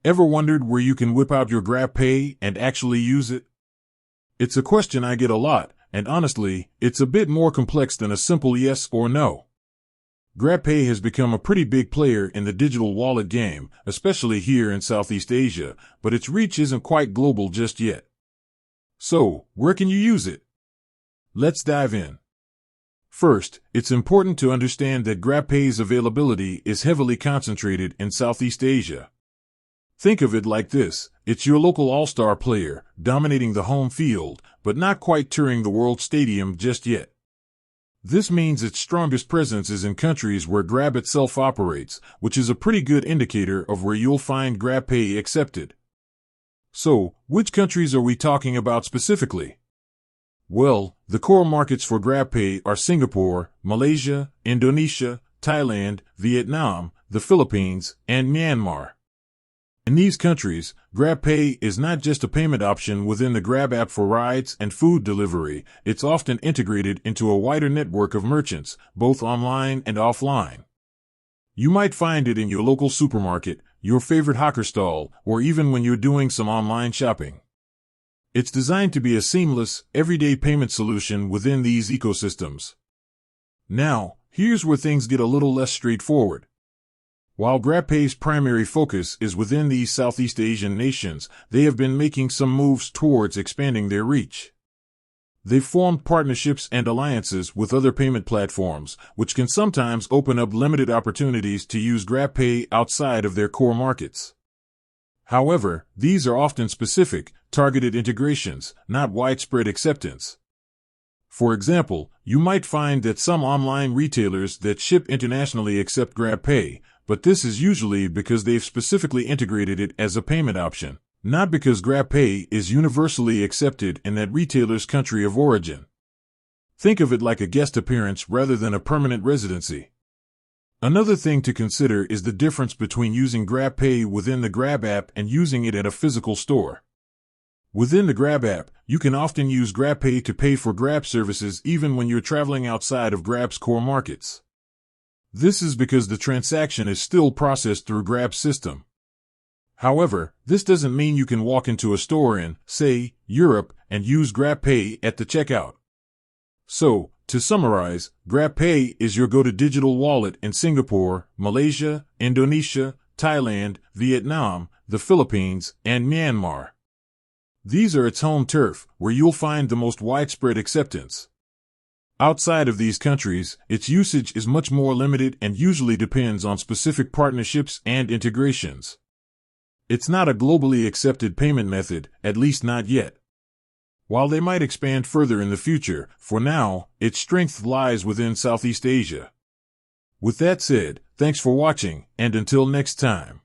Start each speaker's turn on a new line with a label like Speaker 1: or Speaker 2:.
Speaker 1: Ever wondered where you can whip out your Grabpay and actually use it? It's a question I get a lot, and honestly, it's a bit more complex than a simple yes or no. Grabpay has become a pretty big player in the digital wallet game, especially here in Southeast Asia, but its reach isn't quite global just yet. So, where can you use it? Let's dive in. First, it's important to understand that Grabpay's availability is heavily concentrated in Southeast Asia. Think of it like this: it's your local all-star player, dominating the home field, but not quite touring the world stadium just yet. This means its strongest presence is in countries where Grab itself operates, which is a pretty good indicator of where you'll find Grabpay accepted. So, which countries are we talking about specifically? Well, the core markets for Grabpay are Singapore, Malaysia, Indonesia, Thailand, Vietnam, the Philippines, and Myanmar. In these countries, Grabpay is not just a payment option within the Grab app for rides and food delivery, it's often integrated into a wider network of merchants, both online and offline. You might find it in your local supermarket, your favorite hawker stall, or even when you're doing some online shopping. It's designed to be a seamless, everyday payment solution within these ecosystems. Now, here's where things get a little less straightforward. While Grabpay's primary focus is within these Southeast Asian nations, they have been making some moves towards expanding their reach. They've formed partnerships and alliances with other payment platforms, which can sometimes open up limited opportunities to use Grabpay outside of their core markets. However, these are often specific, targeted integrations, not widespread acceptance. For example, you might find that some online retailers that ship internationally accept Grabpay, but this is usually because they've specifically integrated it as a payment option, not because Grabpay is universally accepted in that retailer's country of origin. Think of it like a guest appearance rather than a permanent residency. Another thing to consider is the difference between using Grabpay within the Grab app and using it at a physical store. Within the Grab app, you can often use Grabpay to pay for Grab services even when you're traveling outside of Grab's core markets. This is because the transaction is still processed through Grab's system. However, this doesn't mean you can walk into a store in, say, Europe, and use Grabpay at the checkout. So, to summarize, Grabpay is your go-to digital wallet in Singapore, Malaysia, Indonesia, Thailand, Vietnam, the Philippines, and Myanmar. These are its home turf, where you'll find the most widespread acceptance. Outside of these countries, its usage is much more limited and usually depends on specific partnerships and integrations. It's not a globally accepted payment method, at least not yet. While they might expand further in the future, for now, its strength lies within Southeast Asia. With that said, thanks for watching, and until next time.